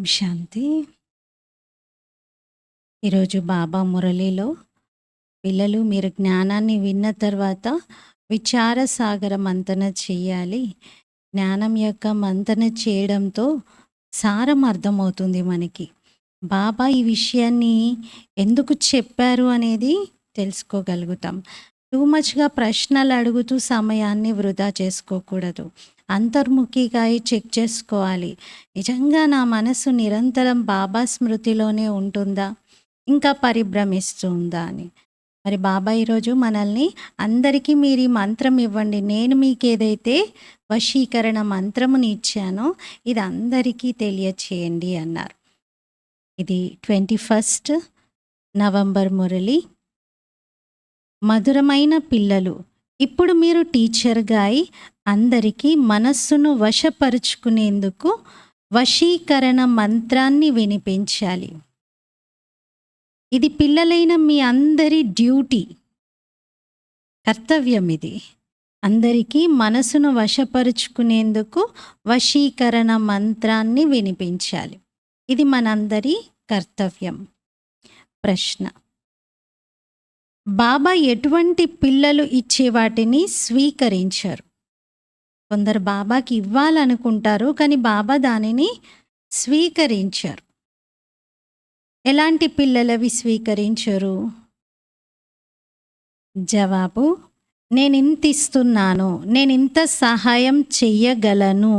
శాంతి. ఈరోజు బాబా మురళిలో పిల్లలు మీరు జ్ఞానాన్ని విన్న తర్వాత విచార సాగర మంతన చేయాలి. జ్ఞానం యొక్క మంతన చేయడంతో సారం అర్థమవుతుంది మనకి. బాబా ఈ విషయాన్ని ఎందుకు చెప్పారు అనేది తెలుసుకోగలుగుతాం. టూ మచ్గా ప్రశ్నలు అడుగుతూ సమయాన్ని వృధా చేసుకోకూడదు. అంతర్ముఖిగా చెక్ చేసుకోవాలి. నిజంగా నా మనసు నిరంతరం బాబా స్మృతిలోనే ఉంటుందా, ఇంకా పరిభ్రమిస్తుందా అని. మరి బాబా ఈరోజు మనల్ని అందరికీ మీరు ఈ మంత్రం ఇవ్వండి, నేను మీకు ఏదైతే వశీకరణ మంత్రముని ఇచ్చానో ఇది అందరికీ తెలియచేయండి అన్నారు. ఇది 21 నవంబర్ మురళి. మధురమైన పిల్లలు, ఇప్పుడు మీరు టీచర్గా అయి అందరికీ మనస్సును వశపరుచుకునేందుకు వశీకరణ మంత్రాన్ని వినిపించాలి. ఇది పిల్లలైన మీ అందరి డ్యూటీ, కర్తవ్యం. ఇది అందరికీ మనసును వశపరుచుకునేందుకు వశీకరణ మంత్రాన్ని వినిపించాలి. ఇది మనందరి కర్తవ్యం. ప్రశ్న: బాబా ఎటువంటి పిల్లలు ఇచ్చే వాటిని స్వీకరించరు? కొందరు బాబాకి ఇవ్వాలనుకుంటారు, కానీ బాబా దానిని స్వీకరించరు. ఎలాంటి పిల్లలవి స్వీకరించరు? జవాబు: నేనింత ఇస్తున్నాను, నేనింత సహాయం చెయ్యగలను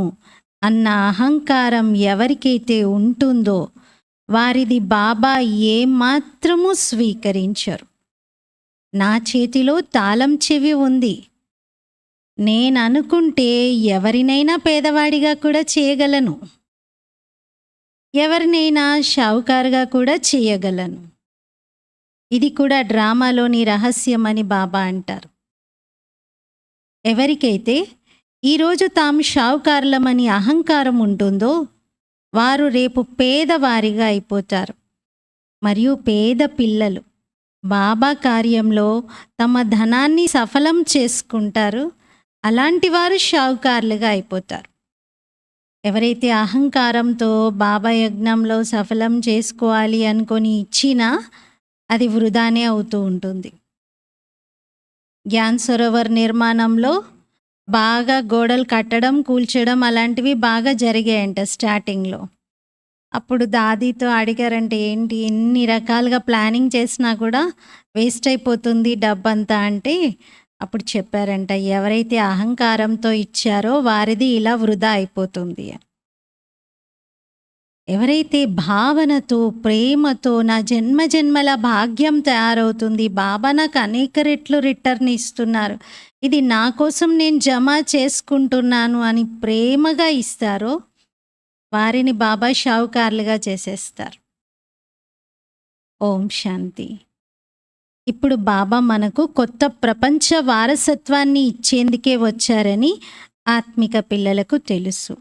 అన్న అహంకారం ఎవరికైతే ఉంటుందో వారిది బాబా ఏమాత్రము స్వీకరించరు. నా చేతిలో తాళం చెవి ఉంది, నేను అనుకుంటే ఎవరినైనా పేదవాడిగా కూడా చేయగలను, ఎవరినైనా షావుకారుగా కూడా చేయగలను. ఇది కూడా డ్రామాలోని రహస్యం అని బాబా అంటారు. ఎవరికైతే ఈరోజు తాము షావుకారులమని అహంకారం ఉంటుందో వారు రేపు పేదవారిగా అయిపోతారు. మరియు పేద పిల్లలు బాబా కార్యంలో తమ ధనాన్ని సఫలం చేసుకుంటారు. అలాంటి వారు షావుకారులుగా అయిపోతారు. ఎవరైతే అహంకారంతో బాబా యజ్ఞంలో సఫలం చేసుకోవాలి అనుకొని ఇచ్చినా అది వృధానే అవుతూ ఉంటుంది. జ్ఞాన్ సరోవర్ నిర్మాణంలో బాగా గోడలు కట్టడం, కూల్చడం అలాంటివి బాగా జరిగాయంట స్టార్టింగ్లో. అప్పుడు దాదీతో అడిగారంటే, ఏంటి ఎన్ని రకాలుగా ప్లానింగ్ చేసినా కూడా వేస్ట్ అయిపోతుంది డబ్బంతా అంటే, అప్పుడు చెప్పారంట, ఎవరైతే అహంకారంతో ఇచ్చారో వారిది ఇలా వృధా అయిపోతుంది. ఎవరైతే భావనతో ప్రేమతో నా జన్మ జన్మల భాగ్యం తయారవుతుంది, బాబా నాకు అనేక రెట్లు రిటర్న్ ఇస్తున్నారు, ఇది నా కోసం నేను జమ చేసుకుంటున్నాను అని ప్రేమగా ఇస్తారో వారిని బాబా షావుకారులుగా చేసేస్తారు. ఓం శాంతి. ఇప్పుడు బాబా మనకు కొత్త ప్రపంచ వారసత్వాన్ని ఇచ్చేందుకే వచ్చారని ఆత్మిక పిల్లలకు తెలుసు.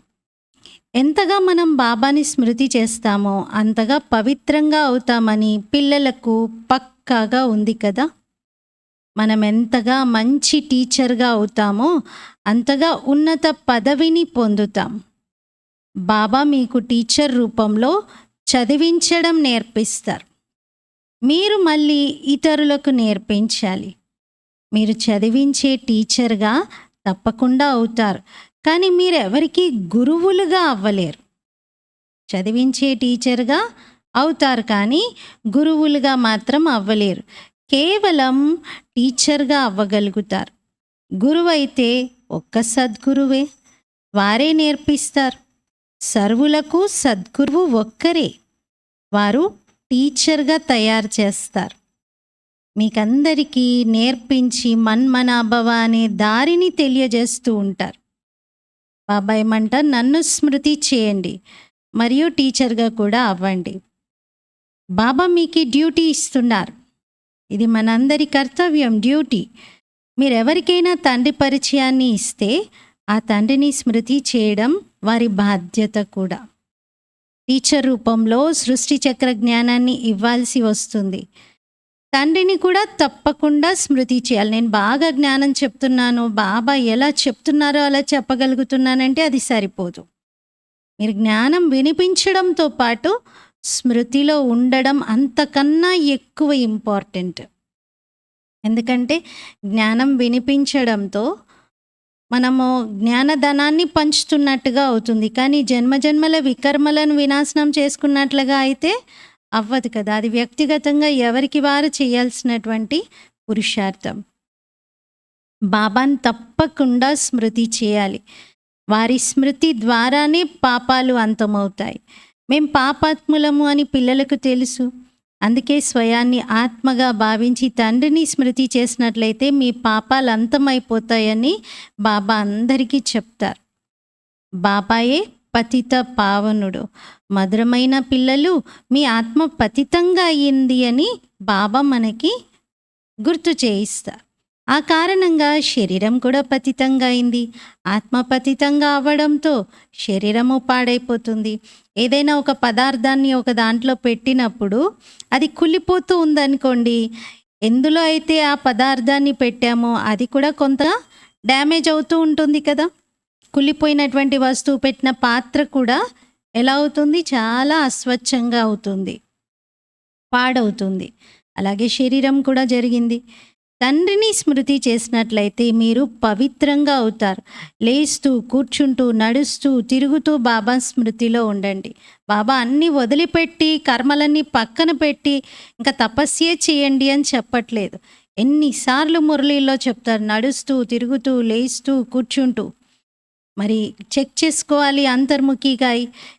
ఎంతగా మనం బాబాని స్మృతి చేస్తామో అంతగా పవిత్రంగా అవుతామని పిల్లలకు పక్కాగా ఉంది కదా. మనం ఎంతగా మంచి టీచర్గా అవుతామో అంతగా ఉన్నత పదవిని పొందుతాం. బాబా మీకు టీచర్ రూపంలో చదివించడం నేర్పిస్తారు. మీరు మళ్ళీ ఇతరులకు నేర్పించాలి. మీరు చదివించే టీచర్గా తప్పకుండా అవుతారు, కానీ మీరు ఎవరికి గురువులుగా అవ్వలేరు. చదివించే టీచర్గా అవుతారు, కానీ గురువులుగా మాత్రం అవ్వలేరు. కేవలం టీచర్గా అవ్వగలుగుతారు. గురువు అయితే ఒక్క సద్గురువే, వారే నేర్పిస్తారు. సర్వులకు సద్గురువు ఒక్కరే, వారు టీచర్గా తయారు చేస్తారు. మీకందరికీ నేర్పించి మన్మనాభవ అనే దారిని తెలియజేస్తూ ఉంటారు. బాబా ఏమంటారు, నన్ను స్మృతి చేయండి మరియు టీచర్గా కూడా అవ్వండి. బాబా మీకు డ్యూటీ ఇస్తున్నారు. ఇది మనందరి కర్తవ్యం, డ్యూటీ. మీరు ఎవరికైనా తండ్రి పరిచయాన్ని ఇస్తే ఆ తండ్రిని స్మృతి చేయడం వారి బాధ్యత కూడా. టీచర్ రూపంలో సృష్టి చక్ర జ్ఞానాన్ని ఇవ్వాల్సి వస్తుంది. తండ్రిని కూడా తప్పకుండా స్మృతి చేయాలి. నేను బాగా జ్ఞానం చెప్తున్నాను, బాబా ఎలా చెప్తున్నారో అలా చెప్పగలుగుతున్నానంటే అది సరిపోదు. మీరు జ్ఞానం వినిపించడంతో పాటు స్మృతిలో ఉండడం అంతకన్నా ఎక్కువ ఇంపార్టెంట్. ఎందుకంటే జ్ఞానం వినిపించడంతో మనము జ్ఞానధనాన్ని పంచుతున్నట్టుగా అవుతుంది. కానీ జన్మజన్మల వికర్మలను వినాశనం చేసుకున్నట్లుగా అయితే అవ్వదు కదా! అది వ్యక్తిగతంగా ఎవరికి వారు చేయాల్సినటువంటి పురుషార్థం. బాబాని తప్పకుండా స్మృతి చేయాలి. వారి స్మృతి ద్వారానే పాపాలు అంతమవుతాయి. మేం పాపాత్ములము అని పిల్లలకు తెలుసు. అందుకే స్వయాన్ని ఆత్మగా భావించి తండ్రిని స్మృతి చేసినట్లయితే మీ పాపాలు అంతమైపోతాయని బాబా అందరికీ చెప్తారు. బాబాయే పతిత పావనుడు. మధురమైన పిల్లలు, మీ ఆత్మ పతితంగా అయ్యింది అని బాబా మనకి గుర్తు చేయిస్తారు. ఆ కారణంగా శరీరం కూడా పతితంగా అయింది. ఆత్మ పతితంగా అవ్వడంతో శరీరము పాడైపోతుంది. ఏదైనా ఒక పదార్థాన్ని ఒక దాంట్లో పెట్టినప్పుడు అది కుళ్ళిపోతూ ఉందనుకోండి, ఎందులో అయితే ఆ పదార్థాన్ని పెట్టామో అది కూడా కొంత డ్యామేజ్ అవుతూ ఉంటుంది కదా. కుళ్ళిపోయినటువంటి వస్తువు పెట్టిన పాత్ర కూడా ఎలా అవుతుంది? చాలా అస్వచ్ఛంగా అవుతుంది, పాడవుతుంది. అలాగే శరీరం కూడా జరిగింది. తండ్రిని స్మృతి చేసినట్లయితే మీరు పవిత్రంగా అవుతారు. లేస్తూ, కూర్చుంటూ, నడుస్తూ, తిరుగుతూ బాబా స్మృతిలో ఉండండి. బాబా అన్నీ వదిలిపెట్టి, కర్మలన్నీ పక్కన పెట్టి ఇంకా తపస్సే చేయండి అని చెప్పట్లేదు. ఎన్నిసార్లు మురళీలో చెప్తారు, నడుస్తూ, తిరుగుతూ, లేస్తూ, కూర్చుంటూ. మరి చెక్ చేసుకోవాలి అంతర్ముఖిగా.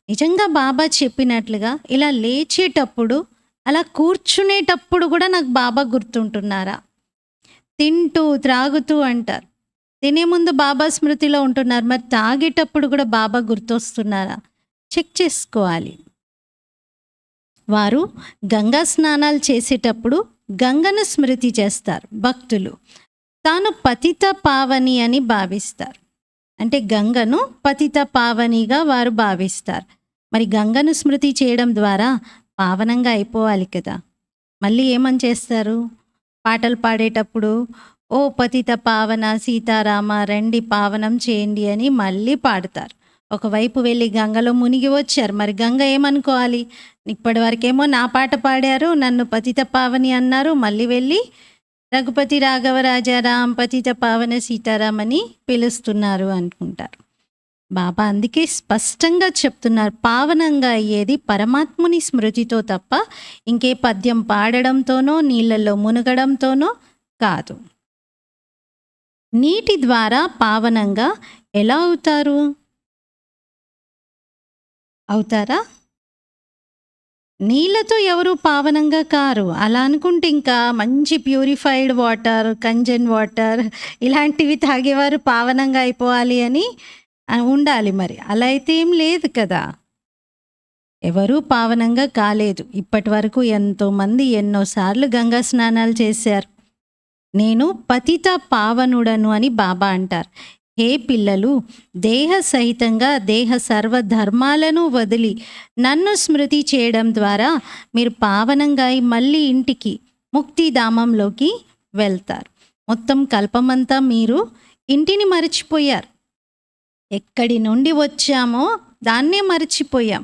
నిజంగా బాబా చెప్పినట్లుగా ఇలా లేచేటప్పుడు, అలా కూర్చునేటప్పుడు కూడా నాకు బాబా గుర్తుంటున్నారా? తింటూ, త్రాగుతూ అంటారు. తినే ముందు బాబా స్మృతిలో ఉంటున్నారు. మరి తాగేటప్పుడు కూడా బాబా గుర్తొస్తున్నారా? చెక్ చేసుకోవాలి. వారు గంగా స్నానాలు చేసేటప్పుడు గంగను స్మృతి చేస్తారు భక్తులు. తాను పతిత పావని అని భావిస్తారు. అంటే గంగను పతిత పావనిగా వారు భావిస్తారు. మరి గంగను స్మృతి చేయడం ద్వారా పావనంగా అయిపోవాలి కదా. మళ్ళీ ఏమని చేస్తారు? పాటలు పాడేటప్పుడు ఓ పతిత పావన సీతారామ రండి పావనం చేయండి అని మళ్ళీ పాడతారు. ఒకవైపు వెళ్ళి గంగలో మునిగి వచ్చారు. మరి గంగ ఏమనుకోవాలి? ఇప్పటి వరకేమో నా పాట పాడారు, నన్ను పతిత పావని అన్నారు, మళ్ళీ వెళ్ళి రఘుపతి రాఘవ రాజారాం పతిత పావన సీతారాం అని పిలుస్తున్నారు అనుకుంటారు. బాబా అందుకే స్పష్టంగా చెప్తున్నారు, పావనంగా అయ్యేది పరమాత్ముని స్మృతితో తప్ప ఇంకే పద్యం పాడడంతోనో నీళ్ళల్లో మునగడంతోనో కాదు. నీటి ద్వారా పావనంగా ఎలా అవుతారా? నీళ్ళతో ఎవరు పావనంగా కారు. అలా అనుకుంటే ఇంకా మంచి ప్యూరిఫైడ్ వాటర్, కంజన్ వాటర్ ఇలాంటివి తాగేవారు పావనంగా అయిపోవాలి అని ఉండాలి. మరి అలా అయితే ఏం లేదు కదా. ఎవరూ పావనంగా కాలేదు. ఇప్పటి వరకు ఎంతోమంది ఎన్నోసార్లు గంగా స్నానాలు చేశారు. నేను పతిత పావనుడను అని బాబా అంటారు. హే పిల్లలు, దేహ సహితంగా దేహ సర్వధర్మాలను వదిలి నన్ను స్మృతి చేయడం ద్వారా మీరు పావనంగా మళ్ళీ ఇంటికి ముక్తిధామంలోకి వెళ్తారు. మొత్తం కల్పమంతా మీరు ఇంటిని మరచిపోయారు. ఎక్కడి నుండి వచ్చామో దాన్నే మరచిపోయాం.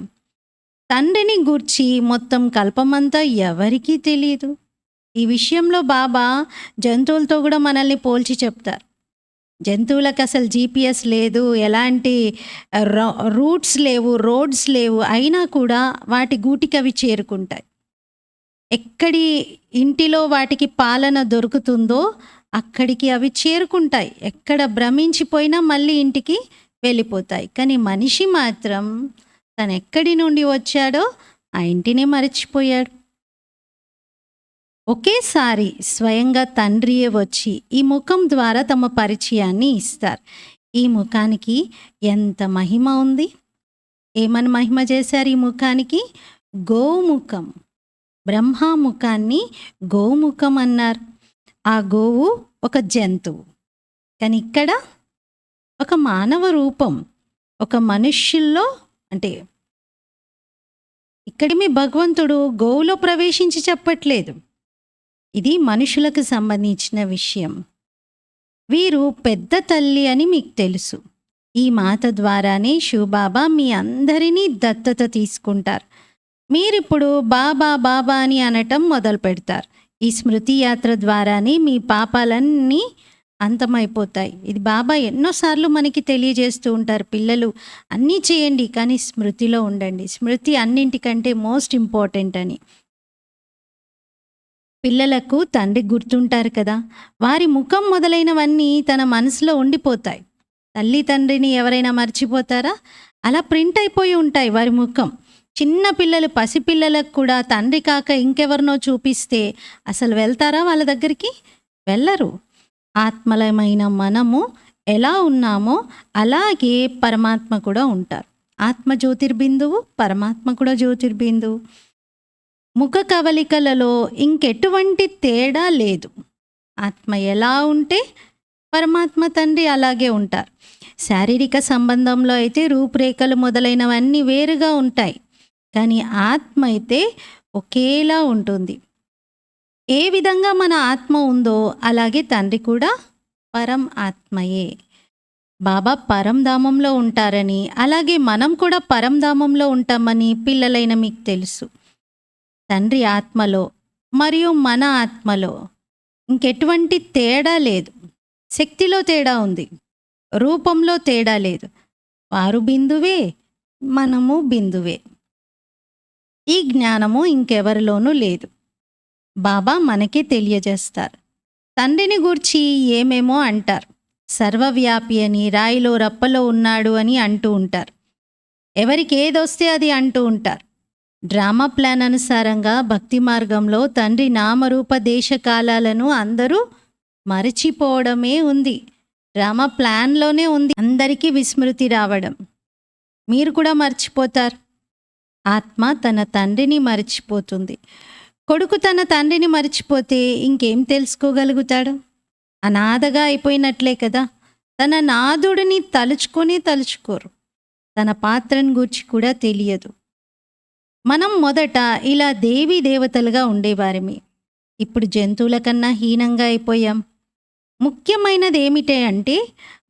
తండ్రిని గూర్చి మొత్తం కల్పమంతా ఎవరికీ తెలియదు. ఈ విషయంలో బాబా జంతువులతో కూడా మనల్ని పోల్చి చెప్తారు. జంతువులకు అసలు జీపీఎస్ లేదు, ఎలాంటి రూట్స్ లేవు, రోడ్స్ లేవు, అయినా కూడా వాటి గూటికి అవి చేరుకుంటాయి. ఎక్కడి ఇంటిలో వాటికి పాలన దొరుకుతుందో అక్కడికి అవి చేరుకుంటాయి. ఎక్కడ భ్రమించిపోయినా మళ్ళీ ఇంటికి వెళ్ళిపోతాయి. కానీ మనిషి మాత్రం తను ఎక్కడి నుండి వచ్చాడో ఆ ఇంటినే మరచిపోయాడు. ఒకేసారి స్వయంగా తండ్రియే వచ్చి ఈ ముఖం ద్వారా తమ పరిచయాన్ని ఇస్తారు. ఈ ముఖానికి ఎంత మహిమ ఉంది! ఏమని మహిమ చేశారు ఈ ముఖానికి? గోముఖం. బ్రహ్మముఖాన్ని గోముఖం అన్నారు. ఆ గోవు ఒక జంతువు, కానీ ఇక్కడ ఒక మానవ రూపం, ఒక మనుష్యుల్లో. అంటే ఇక్కడ మీ భగవంతుడు గోవులో ప్రవేశించి చెప్పట్లేదు. ఇది మనుషులకు సంబంధించిన విషయం. వీరు పెద్ద తల్లి అని మీకు తెలుసు. ఈ మాత ద్వారానే శివబాబా మీ అందరినీ దత్తత తీసుకుంటారు. మీరిప్పుడు బాబా బాబా అని అనటం మొదలు పెడతారు. ఈ స్మృతి యాత్ర ద్వారానే మీ పాపాలన్నీ అంతమైపోతాయి. ఇది బాబా ఎన్నోసార్లు మనకి తెలియజేస్తూ ఉంటారు. పిల్లలు అన్నీ చేయండి కానీ స్మృతిలో ఉండండి. స్మృతి అన్నింటికంటే మోస్ట్ ఇంపార్టెంట్ అని. పిల్లలకు తండ్రి గుర్తుంటారు కదా! వారి ముఖం మొదలైనవన్నీ తన మనసులో ఉండిపోతాయి. తల్లి తండ్రిని ఎవరైనా మర్చిపోతారా? అలా ప్రింట్ అయిపోయి ఉంటాయి వారి ముఖం. చిన్న పిల్లలు పసిపిల్లలకు కూడా తండ్రి కాక ఇంకెవరినో చూపిస్తే అసలు వెళ్తారా వాళ్ళ దగ్గరికి? వెళ్ళరు. ఆత్మలమైన మనము ఎలా ఉన్నామో అలాగే పరమాత్మ కూడా ఉంటారు. ఆత్మ జ్యోతిర్బిందువు, పరమాత్మ కూడా జ్యోతిర్బిందువు. ముఖ కవలికలలో ఇంకెటువంటి తేడా లేదు. ఆత్మ ఎలా ఉంటే పరమాత్మ తండ్రి అలాగే ఉంటారు. శారీరక సంబంధంలో అయితే రూపురేఖలు మొదలైనవన్నీ వేరుగా ఉంటాయి. కానీ ఆత్మ అయితే ఒకేలా ఉంటుంది. ఏ విధంగా మన ఆత్మ ఉందో అలాగే తండ్రి కూడా పరం ఆత్మయే. బాబా పరంధామంలో ఉంటారని, అలాగే మనం కూడా పరంధామంలో ఉంటామని పిల్లలైన మీకు తెలుసు. తండ్రి ఆత్మలో మరియు మన ఆత్మలో ఇంకెటువంటి తేడా లేదు. శక్తిలో తేడా ఉంది, రూపంలో తేడా లేదు. వారు బిందువే, మనము బిందువే. ఈ జ్ఞానము ఇంకెవరిలోనూ లేదు. బాబా మనకే తెలియజేస్తారు. తండ్రిని గూర్చి ఏమేమో అంటారు. సర్వవ్యాపి అని, రాయిలో రప్పలో ఉన్నాడు అని అంటూ ఉంటారు. ఎవరికి ఏదొస్తే అది అంటూ ఉంటారు. డ్రామా ప్లాన్ అనుసారంగా భక్తి మార్గంలో తండ్రి నామరూప దేశకాలాలను అందరూ మరచిపోవడమే ఉంది. డ్రామా ప్లాన్లోనే ఉంది అందరికీ విస్మృతి రావడం. మీరు కూడా మర్చిపోతారు. ఆత్మ తన తండ్రిని మర్చిపోతుంది. కొడుకు తన తండ్రిని మర్చిపోతే ఇంకేం తెలుసుకోగలుగుతాడు? అనాథగా అయిపోయినట్లే కదా. తన నాదుడిని తలుచుకోరు. తన పాత్రను గూర్చి కూడా తెలియదు. మనం మొదట ఇలా దేవీ దేవతలుగా ఉండేవారిమి. ఇప్పుడు జంతువుల కన్నా హీనంగా అయిపోయాం. ముఖ్యమైనది ఏమిటి అంటే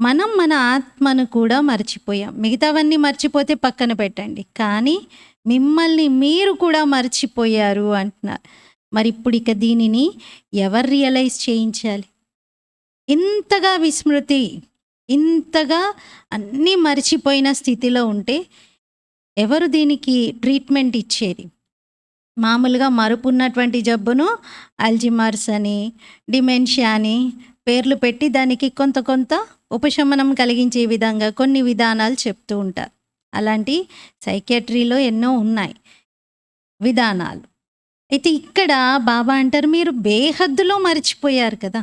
మనం మన ఆత్మను కూడా మర్చిపోయాం. మిగతావన్నీ మర్చిపోతే పక్కన పెట్టండి, కానీ మిమ్మల్ని మీరు కూడా మర్చిపోయారు అంటున్నారు. మరి ఇప్పుడు ఇక దీనిని ఎవరు రియలైజ్ చేయించాలి? ఇంతగా విస్మృతి, ఇంతగా అన్నీ మర్చిపోయిన స్థితిలో ఉంటే ఎవరు దీనికి ట్రీట్మెంట్ ఇచ్చేది? మామూలుగా మరుపు ఉన్నటువంటి జబ్బును అల్జిమర్స్ అని, డిమెన్షియా అని పేర్లు పెట్టి దానికి కొంత కొంత ఉపశమనం కలిగించే విధంగా కొన్ని విధానాలు చెప్తూ ఉంటారు. అలాంటి సైకియాట్రీలో ఎన్నో ఉన్నాయి విధానాలు. అయితే ఇక్కడ బాబా అంటారు, మీరు బేహద్దులో మర్చిపోయారు కదా.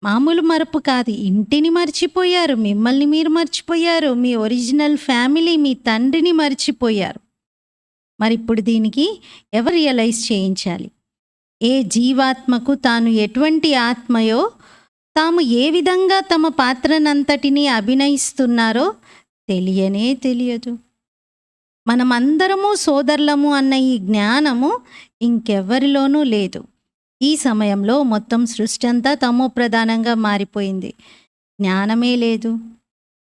మామూలు మరపు కాదు, ఇంటిని మర్చిపోయారు, మిమ్మల్ని మీరు మర్చిపోయారు, మీ ఒరిజినల్ ఫ్యామిలీ, మీ తండ్రిని మర్చిపోయారు. మరి ఇప్పుడు దీనికి ఎవరు రియలైజ్ చేయించాలి? ఏ జీవాత్మకు తాను ఎటువంటి ఆత్మయో, తాము ఏ విధంగా తమ పాత్రనంతటినీ అభినయిస్తున్నారో తెలియనే తెలియదు. మనమందరము సోదరులము అన్న ఈ జ్ఞానము ఇంకెవ్వరిలోనూ లేదు. ఈ సమయంలో మొత్తం సృష్టి అంతా తమో ప్రధానంగా మారిపోయింది. జ్ఞానమే లేదు.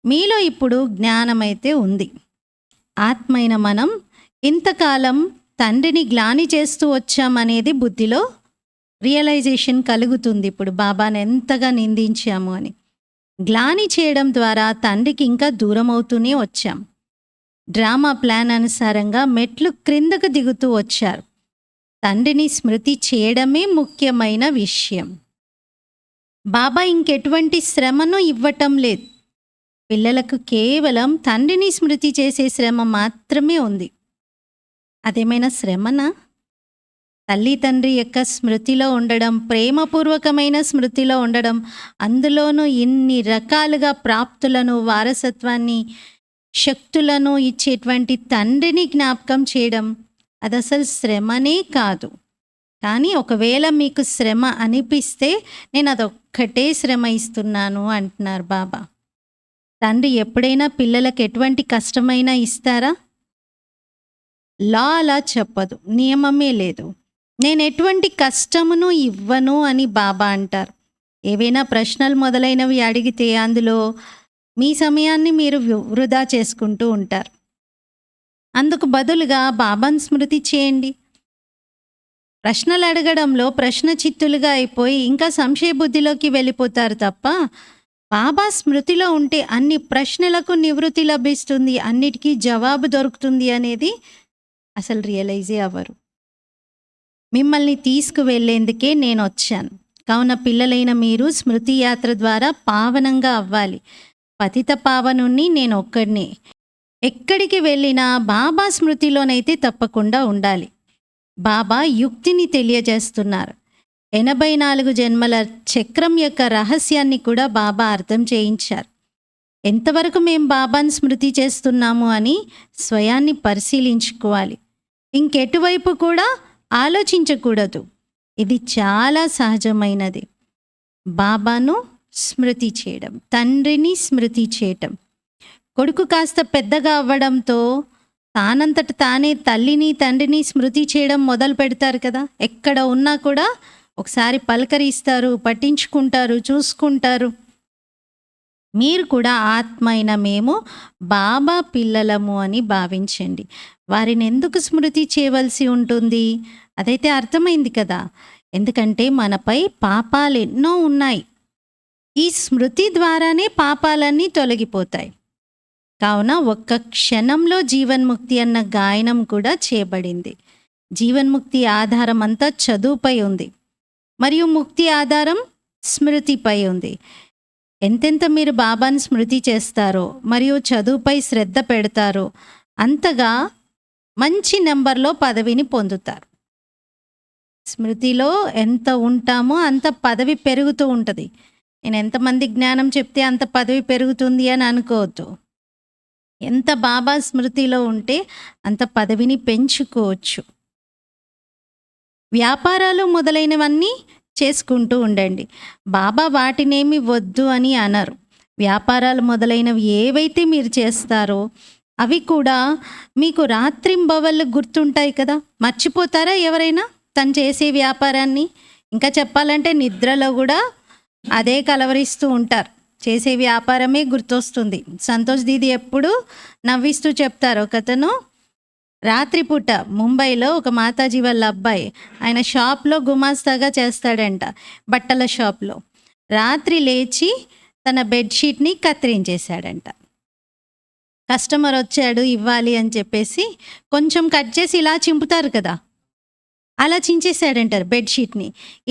మీలో ఇప్పుడు జ్ఞానమైతే ఉంది. ఆత్మైన మనం ఇంతకాలం తండ్రిని గ్లాని చేస్తూ వచ్చామనేది బుద్ధిలో రియలైజేషన్ కలుగుతుంది. ఇప్పుడు బాబాను ఎంతగా నిందించాము అని గ్లాని చేయడం ద్వారా తండ్రికి ఇంకా దూరం అవుతూనే వచ్చాం. డ్రామా ప్లాన్ అనుసారంగా మెట్లు క్రిందకు దిగుతూ వచ్చారు. తండ్రిని స్మృతి చేయడమే ముఖ్యమైన విషయం. బాబా ఇంకెటువంటి శ్రమను ఇవ్వటం లేదు. పిల్లలకు కేవలం తండ్రిని స్మృతి చేసే శ్రమ మాత్రమే ఉంది. అదేమైనా శ్రమనా? తల్లి తండ్రి యొక్క స్మృతిలో ఉండడం, ప్రేమపూర్వకమైన స్మృతిలో ఉండడం, అందులోనూ ఇన్ని రకాలుగా ప్రాప్తులను, వారసత్వాన్ని, శక్తులను ఇచ్చేటువంటి తండ్రిని జ్ఞాపకం చేయడం, అది అసలు శ్రమనే కాదు. కానీ ఒకవేళ మీకు శ్రమ అనిపిస్తే నేను అదొక్కటే శ్రమ ఇస్తున్నాను అంటున్నారు బాబా. తండ్రి ఎప్పుడైనా పిల్లలకు ఎటువంటి కష్టమైనా ఇస్తారా? లా అలా చెప్పదు, నియమమే లేదు. నేను ఎటువంటి కష్టమును ఇవ్వను అని బాబా అంటారు. ఏవైనా ప్రశ్నలు మొదలైనవి అడిగితే అందులో మీ సమయాన్ని మీరు వృధా చేసుకుంటూ ఉంటారు. అందుకు బదులుగా బాబాను స్మృతి చేయండి. ప్రశ్నలు అడగడంలో ప్రశ్న చిత్తులుగా అయిపోయి ఇంకా సంశయ బుద్ధిలోకి వెళ్ళిపోతారు తప్ప, బాబా స్మృతిలో ఉంటే అన్ని ప్రశ్నలకు నివృత్తి లభిస్తుంది, అన్నిటికీ జవాబు దొరుకుతుంది అనేది అసలు రియలైజే అవ్వరు. మిమ్మల్ని తీసుకువెళ్ళేందుకే నేను వచ్చాను. కావున పిల్లలైన మీరు స్మృతి యాత్ర ద్వారా పావనంగా అవ్వాలి. పతిత పావనుణ్ణి నేను ఒక్కడినే. ఎక్కడికి వెళ్ళినా బాబా స్మృతిలోనైతే తప్పకుండా ఉండాలి. బాబా యుక్తిని తెలియజేస్తున్నారు. 84 జన్మల చక్రం యొక్క రహస్యాన్ని కూడా బాబా అర్థం చేయించారు. ఎంతవరకు మేము బాబాను స్మృతి చేస్తున్నాము అని స్వయాన్ని పరిశీలించుకోవాలి. ఇంకెటువైపు కూడా ఆలోచించకూడదు. ఇది చాలా సహజమైనది. బాబాను స్మృతి చేయడం, తండ్రిని స్మృతి చేయటం. కొడుకు కాస్త పెద్దగా అవ్వడంతో తానంతట తానే తల్లిని తండ్రిని స్మృతి చేయడం మొదలు పెడతారు కదా. ఎక్కడ ఉన్నా కూడా ఒకసారి పలకరిస్తారు, పట్టించుకుంటారు, చూసుకుంటారు. మీరు కూడా ఆత్మ అయిన మేము బాబా పిల్లలము అని భావించండి. వారిని ఎందుకు స్మృతి చేయవలసి ఉంటుంది? అదైతే అర్థమైంది కదా. ఎందుకంటే మనపై పాపాలు ఎన్నో ఉన్నాయి. ఈ స్మృతి ద్వారానే పాపాలన్నీ తొలగిపోతాయి. కావున ఒక్క క్షణంలో జీవన్ముక్తి అన్న గాయనం కూడా చేయబడింది. జీవన్ముక్తి ఆధారం అంతా చదువుపై ఉంది, మరియు ముక్తి ఆధారం స్మృతిపై ఉంది. ఎంతెంత మీరు బాబాను స్మృతి చేస్తారో మరియు చదువుపై శ్రద్ధ పెడతారో అంతగా మంచి నెంబర్లో పదవిని పొందుతారు. స్మృతిలో ఎంత ఉంటామో అంత పదవి పెరుగుతూ ఉంటుంది. నేను ఎంతమంది జ్ఞానం చెప్తే అంత పదవి పెరుగుతుంది అని అనుకోవద్దు. ఎంత బాబా స్మృతిలో ఉంటే అంత పదవిని పెంచుకోవచ్చు. వ్యాపారాలు మొదలైనవన్నీ చేసుకుంటూ ఉండండి. బాబా వాటినేమి వద్దు అని అనరు. వ్యాపారాలు మొదలైనవి ఏవైతే మీరు చేస్తారో అవి కూడా మీకు రాత్రింబవళ్ళు గుర్తుంటాయి కదా. మర్చిపోతారా ఎవరైనా తను చేసే వ్యాపారాన్ని? ఇంకా చెప్పాలంటే నిద్రలో కూడా అదే కలవరిస్తూ ఉంటారు. చేసే వ్యాపారమే గుర్తొస్తుంది. సంతోష్ దీది ఎప్పుడు నవ్విస్తూ చెప్తారు. ఒకతను రాత్రిపూట ముంబైలో ఒక మాతాజీ వాళ్ళ అబ్బాయి, ఆయన షాప్లో గుమాస్తాగా చేస్తాడంట, బట్టల షాప్లో. రాత్రి లేచి తన బెడ్షీట్ని కత్తిరించేశాడంట. కస్టమర్ వచ్చాడు ఇవ్వాలి అని చెప్పేసి కొంచెం కట్ చేసి ఇలా చింపుతారు కదా, అలా చించేశాడంటారు బెడ్షీట్ని.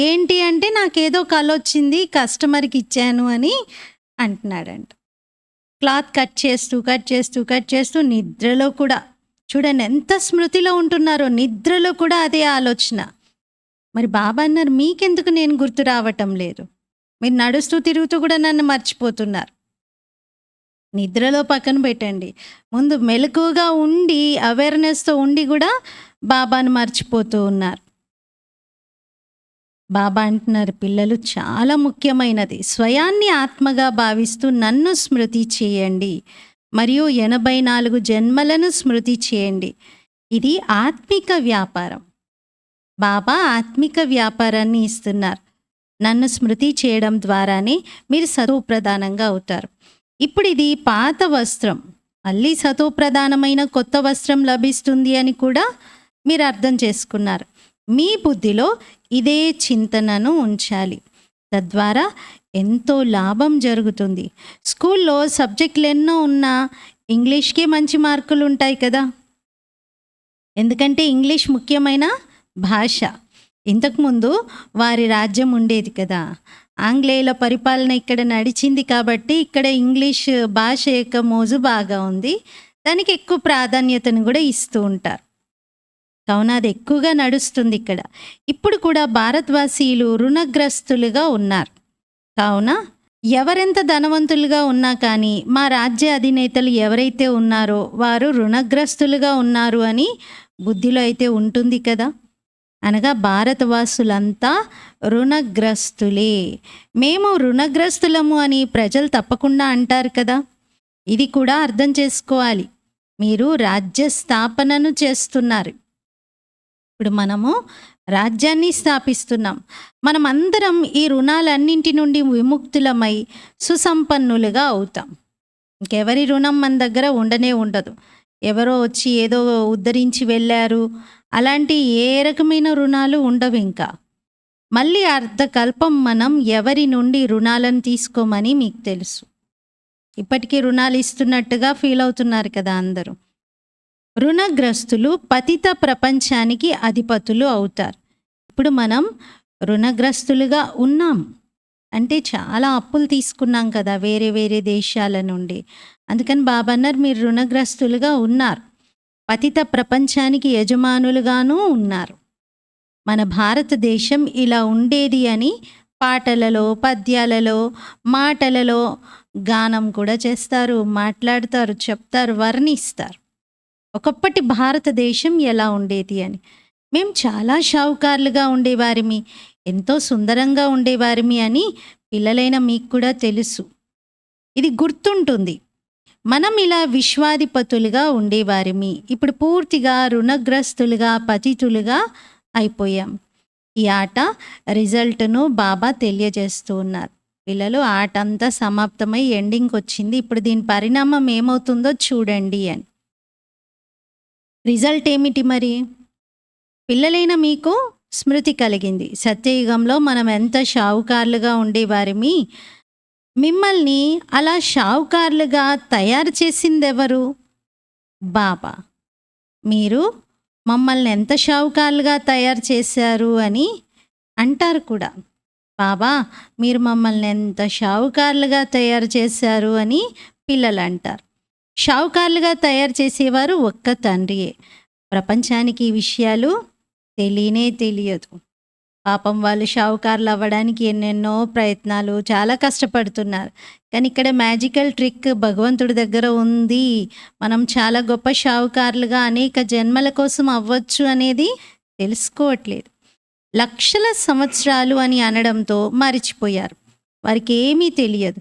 ఏంటి అంటే నాకేదో కల వచ్చింది కస్టమర్కి ఇచ్చాను అని అంటున్నాడంట. క్లాత్ కట్ చేస్తూ నిద్రలో కూడా చూడండి ఎంత స్మృతిలో ఉంటున్నారో. నిద్రలో కూడా అదే ఆలోచన. మరి బాబా అన్నారు, మీకెందుకు నేను గుర్తు రావటం లేదు? మీరు నడుస్తూ తిరుగుతూ కూడా నన్ను మర్చిపోతున్నారు. నిద్రలో పక్కన పెట్టండి, ముందు మెలకువగా ఉండి అవేర్నెస్తో ఉండి కూడా బాబాను మర్చిపోతూ ఉన్నారు. బాబా అంటున్నారు, పిల్లలు చాలా ముఖ్యమైనది. స్వయాన్ని ఆత్మగా భావిస్తూ నన్ను స్మృతి చేయండి మరియు 84 జన్మలను స్మృతి చేయండి. ఇది ఆత్మిక వ్యాపారం. బాబా ఆత్మిక వ్యాపారాన్ని ఇస్తున్నారు. నన్ను స్మృతి చేయడం ద్వారానే మీరు సతోప్రధానంగా అవుతారు. ఇప్పుడు ఇది పాత వస్త్రం, మళ్ళీ సతోప్రధానమైన కొత్త వస్త్రం లభిస్తుంది అని కూడా మీరు అర్థం చేసుకున్నారు. మీ బుద్ధిలో ఇదే చింతనను ఉంచాలి. తద్వారా ఎంతో లాభం జరుగుతుంది. స్కూల్లో సబ్జెక్టులు ఎన్నో ఉన్నా ఇంగ్లీష్కే మంచి మార్కులు ఉంటాయి కదా. ఎందుకంటే ఇంగ్లీష్ ముఖ్యమైన భాష. ఇంతకుముందు వారి రాజ్యం ఉండేది కదా, ఆంగ్లేయుల పరిపాలన ఇక్కడ నడిచింది కాబట్టి ఇక్కడ ఇంగ్లీష్ భాష యొక్క మోజు బాగా ఉంది. దానికి ఎక్కువ ప్రాధాన్యతను కూడా ఇస్తూ ఉంటారు. కావున అది ఎక్కువగా నడుస్తుంది ఇక్కడ. ఇప్పుడు కూడా భారతవాసీలు రుణగ్రస్తులుగా ఉన్నారు. కావున ఎవరెంత ధనవంతులుగా ఉన్నా కానీ మా రాజ్య అధినేతలు ఎవరైతే ఉన్నారో వారు రుణగ్రస్తులుగా ఉన్నారు అని బుద్ధిలో అయితే ఉంటుంది కదా. అనగా భారతవాసులంతా రుణగ్రస్తులే. మేము రుణగ్రస్తులము అని ప్రజలు తప్పకుండా అంటారు కదా. ఇది కూడా అర్థం చేసుకోవాలి. మీరు రాజ్య స్థాపనను చేస్తున్నారు. ఇప్పుడు మనము రాజ్యాన్ని స్థాపిస్తున్నాం. మనం అందరం ఈ రుణాలన్నింటి నుండి విముక్తులమై సుసంపన్నులుగా అవుతాం. ఇంకెవరి రుణం మన దగ్గర ఉండనే ఉండదు. ఎవరో వచ్చి ఏదో ఉద్ధరించి వెళ్ళారు. అలాంటి ఏ రకమైన రుణాలు ఉండవింకా. మళ్ళీ అర్ధకల్పం మనం ఎవరి నుండి రుణాలను తీసుకోమని మీకు తెలుసు. ఇప్పటికీ రుణాలు ఇస్తున్నట్టుగా ఫీల్ అవుతున్నారు కదా అందరూ. రుణగ్రస్తులు పతిత ప్రపంచానికి అధిపతులు అవుతారు. ఇప్పుడు మనం రుణగ్రస్తులుగా ఉన్నాం. అంటే చాలా అప్పులు తీసుకున్నాం కదా వేరే వేరే దేశాల నుండి. అందుకని బాబా అన్నారు మీరు రుణగ్రస్తులుగా ఉన్నారు. పతిత ప్రపంచానికి యజమానులుగాను ఉన్నారు. మన భారతదేశం ఇలా ఉండేది అని పాటలలో, పద్యాలలో, మాటలలో గానం కూడా చేస్తారు, మాట్లాడతారు, చెప్తారు, వర్ణిస్తారు. ఒకప్పటి భారతదేశం ఎలా ఉండేది అని. మేము చాలా షావుకారులుగా ఉండేవారిమి, ఎంతో సుందరంగా ఉండేవారిమి అని పిల్లలైన మీకు కూడా తెలుసు. ఇది గుర్తుంటుంది. మనం ఇలా విశ్వాధిపతులుగా ఉండేవారిమి. ఇప్పుడు పూర్తిగా రుణగ్రస్తులుగా, పతితులుగా అయిపోయాం. ఈ ఆట రిజల్ట్‌ను బాబా తెలియజేస్తూ ఉన్నారు. పిల్లలు ఆట అంతా సమాప్తమై ఎండింగ్‌కి వచ్చింది. ఇప్పుడు దీని పరిణామం ఏమవుతుందో చూడండి అని. రిజల్ట్ ఏమిటి మరి? పిల్లలైన మీకు స్మృతి కలిగింది. సత్యయుగంలో మనం ఎంత షావుకారులుగా ఉండేవారిమి. మిమ్మల్ని అలా షావుకారులుగా తయారు చేసిందెవరు? బాబా. మీరు మమ్మల్ని ఎంత షావుకారులుగా తయారు చేశారు అని అంటారు కూడా. బాబా మీరు మమ్మల్ని ఎంత షావుకారులుగా తయారు చేశారు అని పిల్లలు అంటారు. షావుకారులుగా తయారు చేసేవారు ఒక్క తండ్రియే. ప్రపంచానికి ఈ విషయాలు తెలియనే తెలియదు. పాపం వాళ్ళు షావుకారులు అవ్వడానికి ఎన్నెన్నో ప్రయత్నాలు, చాలా కష్టపడుతున్నారు. కానీ ఇక్కడ మ్యాజికల్ ట్రిక్ భగవంతుడి దగ్గర ఉంది. మనం చాలా గొప్ప షావుకారులుగా అనేక జన్మల కోసం అవ్వచ్చు అనేది తెలుసుకోవట్లేదు. లక్షల సంవత్సరాలు అని అనడంతో మరిచిపోయారు. వారికి ఏమీ తెలియదు.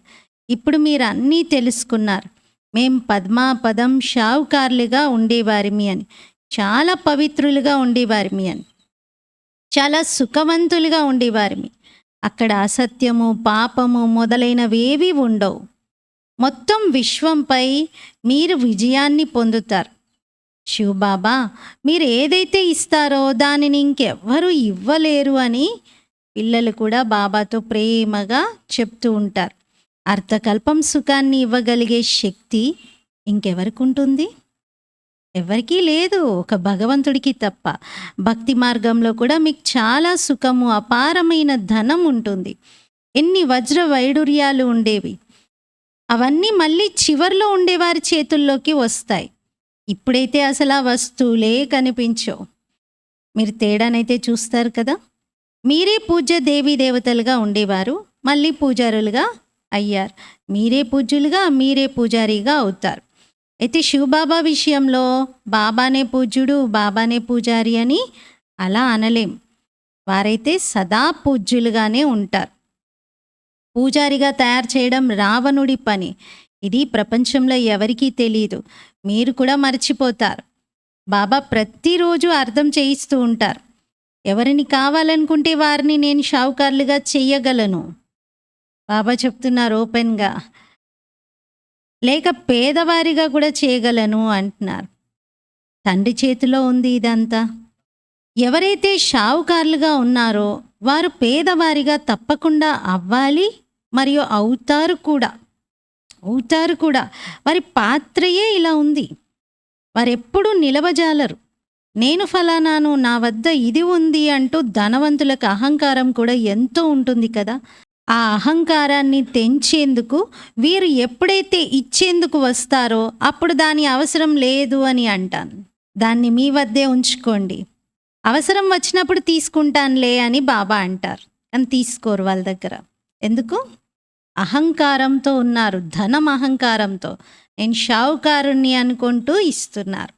ఇప్పుడు మీరు అన్నీ తెలుసుకున్నారు. మేం పద్మాపదం షావుకారులుగా ఉండేవారిమి అని, చాలా పవిత్రులుగా ఉండేవారిమి అని, చాలా సుఖవంతులుగా ఉండేవారిమి. అక్కడ అసత్యము, పాపము మొదలైనవేవి ఉండవు. మొత్తం విశ్వంపై మీరు విజయాన్ని పొందుతారు. శివబాబా మీరు ఏదైతే ఇస్తారో దానిని ఇంకెవ్వరూ ఇవ్వలేరు అని పిల్లలు కూడా బాబాతో ప్రేమగా చెప్తూ ఉంటారు. అర్థకల్పం సుఖాన్ని ఇవ్వగలిగే శక్తి ఇంకెవరికి ఉంటుంది? ఎవరికీ లేదు, ఒక భగవంతుడికి తప్ప. భక్తి మార్గంలో కూడా మీకు చాలా సుఖము, అపారమైన ధనం ఉంటుంది. ఎన్ని వజ్ర వైడూర్యాలు ఉండేవి, అవన్నీ మళ్ళీ చివర్లో ఉండేవారి చేతుల్లోకి వస్తాయి. ఇప్పుడైతే అసలు ఆ వస్తువులే కనిపించవు. మీరు తేడానైతే చూస్తారు కదా. మీరే పూజ్య దేవీ దేవతలుగా ఉండేవారు, మళ్ళీ పూజారులుగా అయ్యారు. మీరే పూజ్యులుగా, మీరే పూజారిగా అవుతారు. అయితే శివబాబా విషయంలో బాబానే పూజ్యుడు, బాబానే పూజారి అని అలా అనలేం. వారైతే సదా పూజ్యులుగానే ఉంటారు. పూజారిగా తయారు చేయడం రావణుడి పని. ఇది ప్రపంచంలో ఎవరికీ తెలియదు. మీరు కూడా మర్చిపోతారు. బాబా ప్రతిరోజు అర్థం చేయిస్తూ ఉంటారు. ఎవరిని కావాలనుకుంటే వారిని నేను షావుకారులుగా చెయ్యగలను. బాబా చెప్తున్నారు ఓపెన్గా. లేక పేదవారిగా కూడా చేయగలను అంటున్నారు. తండ్రి చేతిలో ఉంది ఇదంతా. ఎవరైతే షావుకారులుగా ఉన్నారో వారు పేదవారిగా తప్పకుండా అవ్వాలి, మరియు అవుతారు కూడా. వారి పాత్రయే ఇలా ఉంది. వారెప్పుడూ నిలవజాలరు. నేను ఫలానాను, నా వద్ద ఇది ఉంది అంటూ ధనవంతులకు అహంకారం కూడా ఎంతో ఉంటుంది కదా. ఆ అహంకారాన్ని తెంచేందుకు వీరు ఎప్పుడైతే ఇచ్చేందుకు వస్తారో అప్పుడు దాని అవసరం లేదు అని అంటాను. దాన్ని మీ వద్దే ఉంచుకోండి, అవసరం వచ్చినప్పుడు తీసుకుంటానులే అని బాబా అంటారు. కానీ తీసుకోరు వాళ్ళ దగ్గర. ఎందుకు? అహంకారంతో ఉన్నారు, ధనం అహంకారంతో. నేను షావుకారుణ్ణి అనుకుంటూ ఇస్తున్నారు.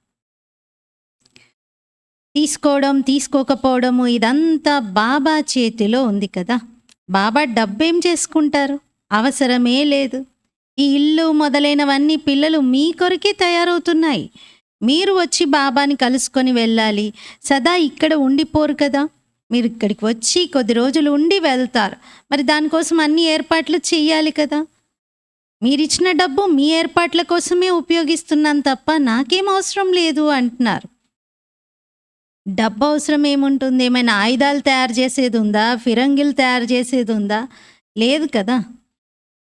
తీసుకోవడం, తీసుకోకపోవడము ఇదంతా బాబా చేతిలో ఉంది కదా. బాబా డబ్బేం చేసుకుంటారు? అవసరమే లేదు. ఈ ఇల్లు మొదలైనవన్నీ పిల్లలు మీ కొరకే తయారవుతున్నాయి. మీరు వచ్చి బాబాని కలుసుకొని వెళ్ళాలి. సదా ఇక్కడ ఉండిపోరు కదా. మీరు ఇక్కడికి వచ్చి కొద్ది రోజులు ఉండి వెళ్తారు. మరి దానికోసం అన్ని ఏర్పాట్లు చెయ్యాలి కదా. మీరిచ్చిన డబ్బు మీ ఏర్పాట్ల కోసమే ఉపయోగిస్తున్నాను తప్ప నాకేం అవసరం లేదు అంటున్నారు. డబ్బు అవసరం ఏముంటుంది? ఏమైనా ఆయుధాలు తయారు చేసేది ఉందా? ఫిరంగిలు తయారు చేసేది ఉందా? లేదు కదా!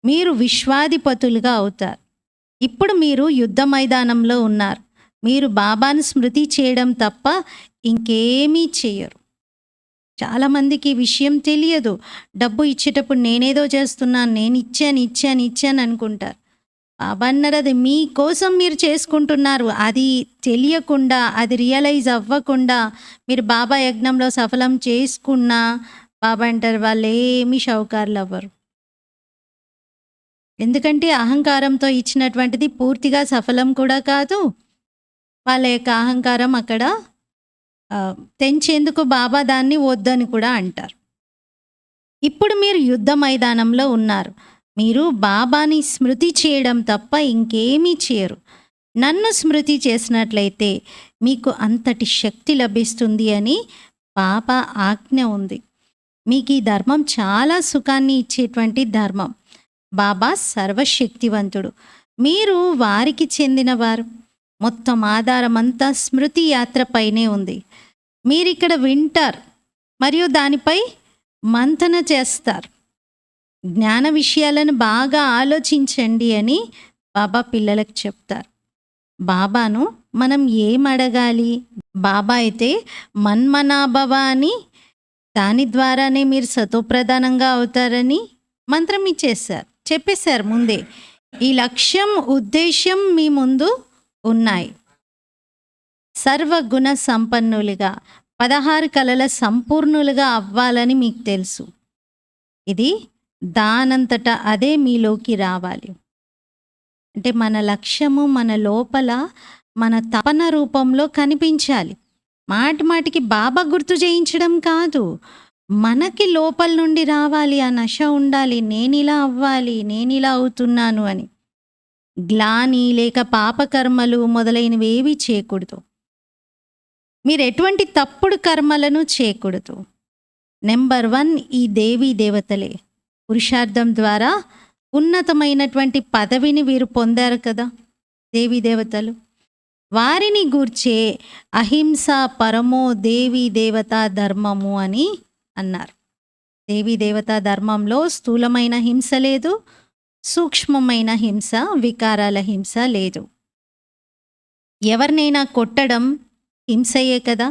మీరు విశ్వాధిపతులుగా అవుతారు. ఇప్పుడు మీరు యుద్ధ మైదానంలో ఉన్నారు. మీరు బాబాను స్మృతి చేయడం తప్ప ఇంకేమీ చెయ్యరు. చాలామందికి ఈ విషయం తెలియదు. డబ్బు ఇచ్చేటప్పుడు నేనేదో చేస్తున్నాను, నేను ఇచ్చాను అనుకుంటారు. బాబా అన్నారు, అది మీకోసం మీరు చేసుకుంటున్నారు. అది తెలియకుండా, అది రియలైజ్ అవ్వకుండా మీరు బాబా యజ్ఞంలో సఫలం చేసుకున్నా బాబా అంటారు వాళ్ళేమీ షౌకార్లు అవ్వరు. ఎందుకంటే అహంకారంతో ఇచ్చినటువంటిది పూర్తిగా సఫలం కూడా కాదు. వాళ్ళ యొక్క అహంకారం అక్కడ తెంచేందుకు బాబా దాన్ని వద్దని కూడా అంటారు. ఇప్పుడు మీరు యుద్ధ మైదానంలో ఉన్నారు. మీరు బాబాని స్మృతి చేయడం తప్ప ఇంకేమీ చేయరు. నన్ను స్మృతి చేసినట్లయితే మీకు అంతటి శక్తి లభిస్తుంది అని బాబా ఆజ్ఞ ఉంది. మీకు ఈ ధర్మం చాలా సుఖాన్ని ఇచ్చేటువంటి ధర్మం. బాబా సర్వశక్తివంతుడు. మీరు వారికి చెందినవారు. మొత్తం ఆధారం అంతా స్మృతి యాత్రపైనే ఉంది. మీరిక్కడ వింటారు మరియు దానిపై మంతన చేస్తారు. జ్ఞాన విషయాలను బాగా ఆలోచించండి అని బాబా పిల్లలకు చెప్తారు. బాబాను మనం ఏం అడగాలి? బాబా అయితే మన్మనాభవ అని, దాని ద్వారానే మీరు సతోప్రధానంగా అవుతారని మంత్రం ఇచ్చేశారు, చెప్పేశారు ముందే. ఈ లక్ష్యం, ఉద్దేశం మీ ముందు ఉన్నాయి. సర్వగుణ సంపన్నులుగా 16 కళల సంపూర్ణులుగా అవ్వాలని మీకు తెలుసు. ఇది దానంతట అదే మీలోకి రావాలి. అంటే మన లక్ష్యము మన లోపల మన తపన రూపంలో కనిపించాలి. మాటికి బాబా గుర్తు చేయించడం కాదు, మనకి లోపల నుండి రావాలి. ఆ నశ ఉండాలి, నేనిలా అవ్వాలి, నేనిలా అవుతున్నాను అని. గ్లాని లేక పాపకర్మలు మొదలైనవి ఏవి చేయకూడదు. మీరు ఎటువంటి తప్పుడు కర్మలను చేయకూడదు. నెంబర్ 1 ఈ దేవీ దేవతలే. పురుషార్థం ద్వారా ఉన్నతమైనటువంటి పదవిని వీరు పొందారు కదా దేవీ దేవతలు. వారిని గూర్చే అహింస పరమో దేవీ దేవతా ధర్మము అని అన్నారు. దేవీ దేవతా ధర్మంలో స్థూలమైన హింస లేదు, సూక్ష్మమైన హింస, వికారాల హింస లేదు. ఎవరినైనా కొట్టడం హింసయే కదా.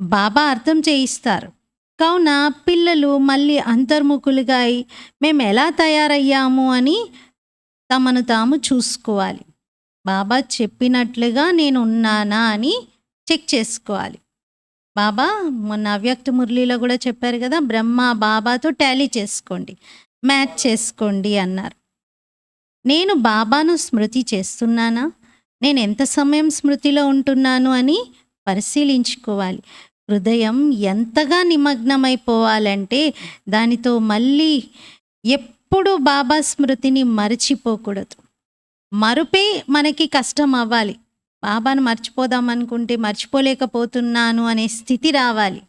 బాబా అర్థం చేయిస్తారు. కావున పిల్లలు మళ్ళీ అంతర్ముఖులుగా అయి మేము ఎలా తయారయ్యాము అని తమను తాము చూసుకోవాలి. బాబా చెప్పినట్లుగా నేను ఉన్నానా అని చెక్ చేసుకోవాలి. బాబా మొన్న అవ్యక్త మురళిలో కూడా చెప్పారు కదా, బ్రహ్మ బాబాతో టాలీ చేసుకోండి, మ్యాచ్ చేసుకోండి అన్నారు. నేను బాబాను స్మృతి చేస్తున్నానా, నేను ఎంత సమయం స్మృతిలో ఉంటున్నాను అని పరిశీలించుకోవాలి. హృదయం ఎంతగా నిమగ్నమైపోవాలంటే దానితో మళ్ళీ ఎప్పుడు బాబా స్మృతిని మరచిపోకూడదు. మరుపే మనకి కష్టం అవ్వాలి. బాబాను మర్చిపోదాం అనుకుంటే మర్చిపోలేకపోతున్నాను అనే స్థితి రావాలి.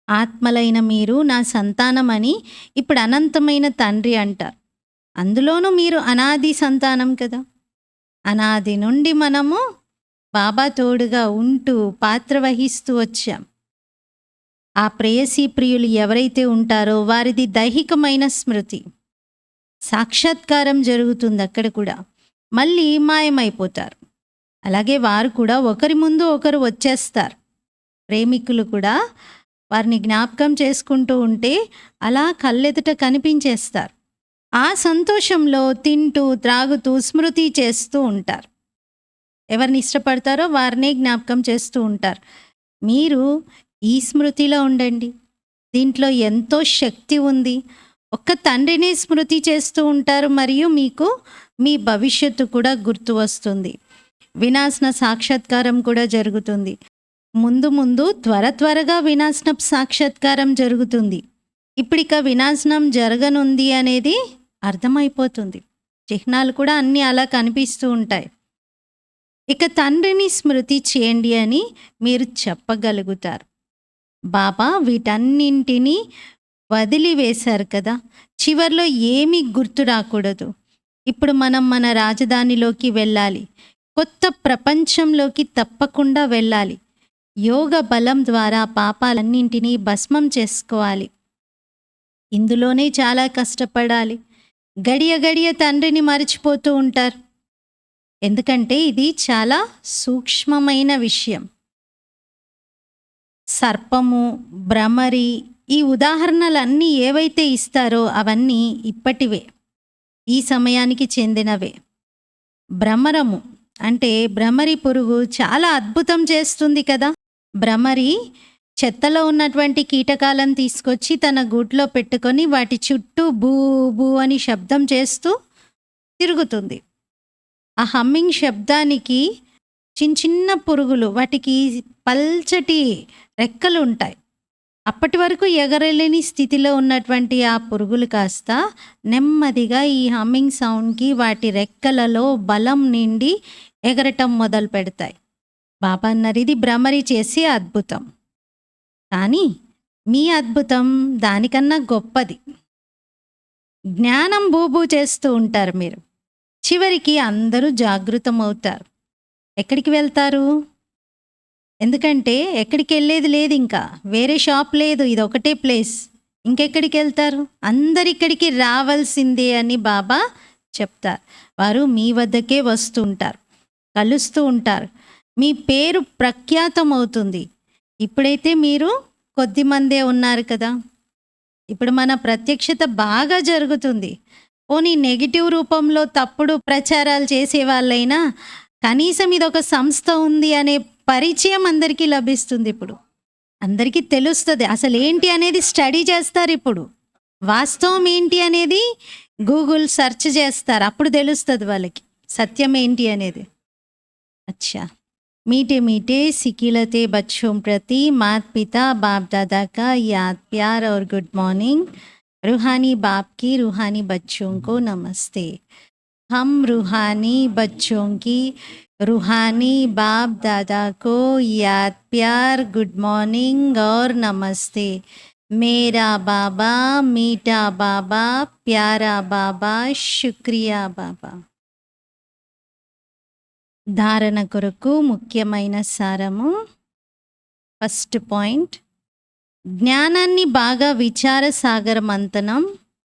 ఆత్మలైన మీరు నా సంతానమని ఇప్పుడు అనంతమైన తండ్రి అంటారు. అందులోనూ మీరు అనాది సంతానం కదా. అనాది నుండి మనము బాబా తోడుగా ఉంటూ పాత్ర వహిస్తూ వచ్చాం. ఆ ప్రేయసీ ప్రియులు ఎవరైతే ఉంటారో వారిది దైహికమైన స్మృతి. సాక్షాత్కారం జరుగుతుంది అక్కడ కూడా, మళ్ళీ మాయమైపోతారు. అలాగే వారు కూడా ఒకరి ముందు ఒకరు వచ్చేస్తారు. ప్రేమికులు కూడా వారిని జ్ఞాపకం చేసుకుంటూ ఉంటే అలా కళ్ళెదుట కనిపించేస్తారు. ఆ సంతోషంలో తింటూ త్రాగుతూ స్మృతి చేస్తూ ఉంటారు. ఎవరిని ఇష్టపడతారో వారినే జ్ఞాపకం చేస్తూ ఉంటారు. మీరు ఈ స్మృతిలో ఉండండి. దీంట్లో ఎంతో శక్తి ఉంది. ఒక్క తండ్రిని స్మృతి చేస్తూ ఉంటారు మరియు మీకు మీ భవిష్యత్తు కూడా గుర్తు వస్తుంది. వినాశన సాక్షాత్కారం కూడా జరుగుతుంది. ముందు త్వరగా వినాశన సాక్షాత్కారం జరుగుతుంది. ఇప్పుడిక వినాశనం జరగనుంది అనేది అర్థమైపోతుంది. చిహ్నాలు కూడా అన్నీ అలా కనిపిస్తూ ఉంటాయి. ఇక తండ్రిని స్మృతి చేయండి అని మీరు చెప్పగలుగుతారు. బాబా వీటన్నింటినీ వదిలివేశారు కదా! చివర్లో ఏమీ గుర్తు రాకూడదు. ఇప్పుడు మనం మన రాజధానిలోకి వెళ్ళాలి. కొత్త ప్రపంచంలోకి తప్పకుండా వెళ్ళాలి. యోగ బలం ద్వారా పాపాలన్నింటినీ భస్మం చేసుకోవాలి. ఇందులోనే చాలా కష్టపడాలి. గడియ గడియ తండ్రిని మరిచిపోతూ ఉంటారు. ఎందుకంటే ఇది చాలా సూక్ష్మమైన విషయం. సర్పము, భ్రమరి ఈ ఉదాహరణలన్నీ ఏవైతే ఇస్తారో అవన్నీ ఇప్పటివే, ఈ సమయానికి చెందినవే. భ్రమరము అంటే భ్రమరి పురుగు చాలా అద్భుతం చేస్తుంది కదా! భ్రమరి చెత్తలో ఉన్నటువంటి కీటకాలను తీసుకొచ్చి తన గూట్లో పెట్టుకొని వాటి చుట్టూ బూ బూ అని శబ్దం చేస్తూ తిరుగుతుంది. ఆ హమ్మింగ్ శబ్దానికి చిన్న చిన్న పురుగులు, వాటికి పల్చటి రెక్కలు ఉంటాయి. అప్పటి వరకు ఎగరలేని స్థితిలో ఉన్నటువంటి ఆ పురుగులు కాస్త నెమ్మదిగా ఈ హమ్మింగ్ సౌండ్కి వాటి రెక్కలలో బలం నిండి ఎగరటం మొదలు పెడతాయి. బాబా అన్నారు, ఇది భ్రమరి చేసే అద్భుతం. కానీ మీ అద్భుతం దానికన్నా గొప్పది. జ్ఞానం బూబూ చేస్తూ ఉంటారు మీరు. చివరికి అందరూ జాగృతమవుతారు. ఎక్కడికి వెళ్తారు? ఎందుకంటే ఎక్కడికి వెళ్ళేది లేదు, ఇంకా వేరే షాప్ లేదు, ఇది ఒకటే ప్లేస్. ఇంకెక్కడికి వెళ్తారు? అందరిక్కడికి రావాల్సిందే అని బాబా చెప్తారు. వారు మీ వద్దకే వస్తూ ఉంటారు, కలుస్తూ ఉంటారు. మీ పేరు ప్రఖ్యాతం అవుతుంది. ఇప్పుడైతే మీరు కొద్దిమందే ఉన్నారు కదా. ఇప్పుడు మన ప్రత్యక్షత బాగా జరుగుతుంది. పోనీ నెగిటివ్ రూపంలో తప్పుడు ప్రచారాలు చేసే వాళ్ళైనా కనీసం ఇదొక సంస్థ ఉంది అనే పరిచయం అందరికీ లభిస్తుంది. ఇప్పుడు అందరికీ తెలుస్తుంది అసలు ఏంటి అనేది. స్టడీ చేస్తారు. ఇప్పుడు వాస్తవం ఏంటి అనేది గూగుల్ సెర్చ్ చేస్తారు. అప్పుడు తెలుస్తుంది వాళ్ళకి సత్యం ఏంటి అనేది. अच्छा, मीठे मीठे सिकिलते बच्चों प्रति माता पिता बाप दादा का याद प्यार और गुड मॉर्निंग. रूहानी बाप की रूहानी बच्चों को नमस्ते. हम रूहानी बच्चों की रूहानी बाप दादा को याद प्यार गुड मॉर्निंग और नमस्ते. मेरा बाबा मीठा बाबा प्यारा बाबा शुक्रिया बाबा. ధారణ కొరకు ముఖ్యమైన సారము. ఫస్ట్ పాయింట్, జ్ఞానాన్ని బాగా విచార సాగర మంతనం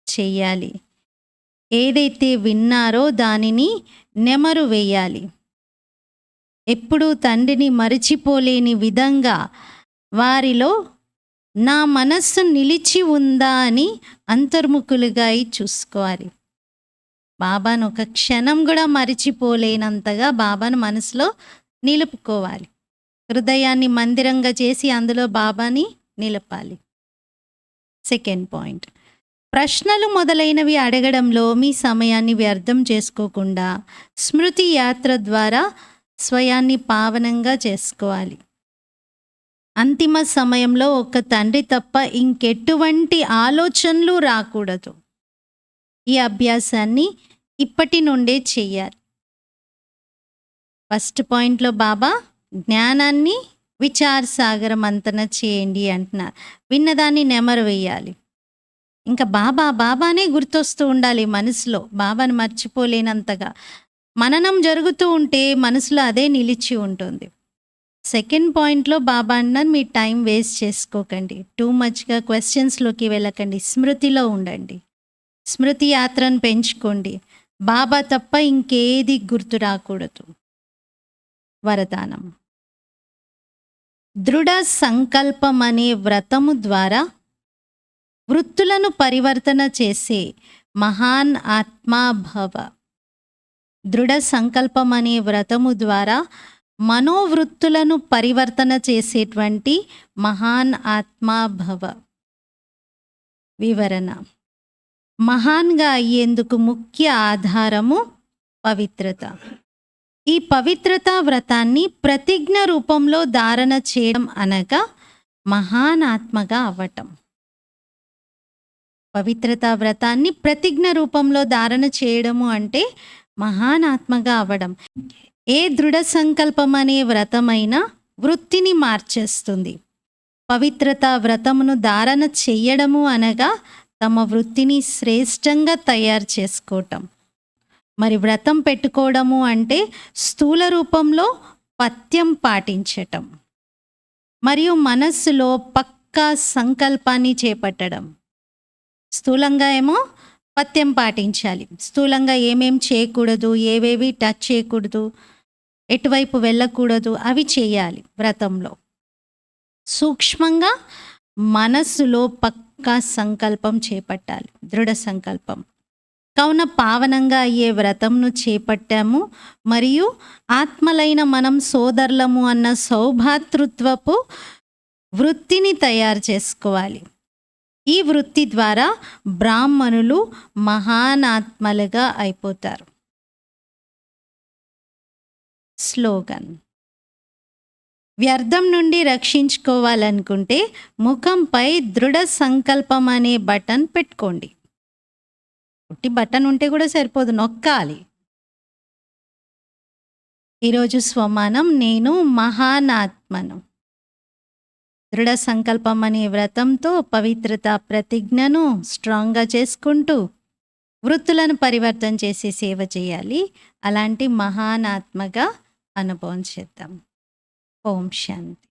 చెయ్యాలి. ఏదైతే విన్నారో దానిని నెమరు వేయాలి. ఎప్పుడూ తండ్రిని మరిచిపోలేని విధంగా వారిలో నా మనస్సు నిలిచి ఉందా అని అంతర్ముఖులుగా చూసుకోవాలి. బాబాను ఒక క్షణం కూడా మరిచిపోలేనంతగా బాబాను మనసులో నిలుపుకోవాలి. హృదయాన్ని మందిరంగా చేసి అందులో బాబాని నిలపాలి. సెకండ్ పాయింట్, ప్రశ్నలు మొదలైనవి అడగడంలో మీ సమయాన్ని వ్యర్థం చేసుకోకుండా స్మృతి యాత్ర ద్వారా స్వయాన్ని పావనంగా చేసుకోవాలి. అంతిమ సమయంలో ఒక్క తండ్రి తప్ప ఇంకెటువంటి ఆలోచనలు రాకూడదు. ఈ అభ్యాసాన్ని ఇప్పటి నుండే చెయ్యాలి. ఫస్ట్ పాయింట్లో బాబా జ్ఞానాన్ని విచార సాగర మంతన చేయండి అంటున్నారు. విన్నదాన్ని నెమరు వేయాలి. ఇంకా బాబా బాబానే గుర్తొస్తూ ఉండాలి మనసులో. బాబాని మర్చిపోలేనంతగా మననం జరుగుతూ ఉంటే మనసులో అదే నిలిచి ఉంటుంది. సెకండ్ పాయింట్లో బాబా అన్నారు, మీ టైం వేస్ట్ చేసుకోకండి. టూ మచ్గా క్వశ్చన్స్లోకి వెళ్ళకండి. స్మృతిలో ఉండండి. స్మృతి యాత్రను పెంచుకోండి. బాబా తప్ప ఇంకేది గుర్తు రాకూడదు. వరదానం, దృఢ సంకల్పం అనే వ్రతము ద్వారా వృత్తులను పరివర్తన చేసే మహాన్ ఆత్మాభవ. దృఢ సంకల్పం అనే వ్రతము ద్వారా మనోవృత్తులను పరివర్తన చేసేటువంటి మహాన్ ఆత్మాభవ. వివరణ, మహాన్గా అయ్యేందుకు ముఖ్య ఆధారము పవిత్రత. ఈ పవిత్రతా వ్రతాన్ని ప్రతిజ్ఞ రూపంలో ధారణ చేయడం అనగా మహాన్ ఆత్మగా అవ్వటం. పవిత్రతా వ్రతాన్ని ప్రతిజ్ఞ రూపంలో ధారణ చేయడము అంటే మహాన్ ఆత్మగా అవ్వడం. ఏ దృఢ సంకల్పం అనే వ్రతమైనా వృత్తిని మార్చేస్తుంది. పవిత్రత వ్రతమును ధారణ చెయ్యడము అనగా తమ వృత్తిని శ్రేష్టంగా తయారు చేసుకోవటం. మరి వ్రతం పెట్టుకోవడము అంటే స్థూల రూపంలో పథ్యం పాటించటం మరియు మనస్సులో పక్కా సంకల్పాన్ని చేపట్టడం. స్థూలంగా ఏమో పథ్యం పాటించాలి, స్థూలంగా ఏమేం చేయకూడదు, ఏవేవి టచ్ చేయకూడదు, ఎటువైపు వెళ్ళకూడదు అవి చేయాలి వ్రతంలో. సూక్ష్మంగా మనస్సులో పక్కా సంకల్పం చేపట్టాలి, దృఢ సంకల్పం. కావున పావనంగా అయ్యే వ్రతంను చేపట్టాము మరియు ఆత్మలైన మనం సోదరులము అన్న సౌభాతృత్వపు వృత్తిని తయారు చేసుకోవాలి. ఈ వృత్తి ద్వారా బ్రాహ్మణులు మహానాత్మలుగా అయిపోతారు. స్లోగన్: వ్యర్థం నుండి రక్షించుకోవాలనుకుంటే ముఖంపై దృఢ సంకల్పం అనే బటన్ పెట్టుకోండి. బటన్ ఉంటే కూడా సరిపోదు, నొక్కాలి. ఈరోజు స్వమానం: నేను మహానాత్మను. దృఢ సంకల్పం అనే వ్రతంతో పవిత్రత ప్రతిజ్ఞను స్ట్రాంగ్గా చేసుకుంటూ వృత్తులను పరివర్తన చేసి సేవ చేయాలి. అలాంటి మహానాత్మగా అనుభవం చేద్దాం. ఓం శాంతి.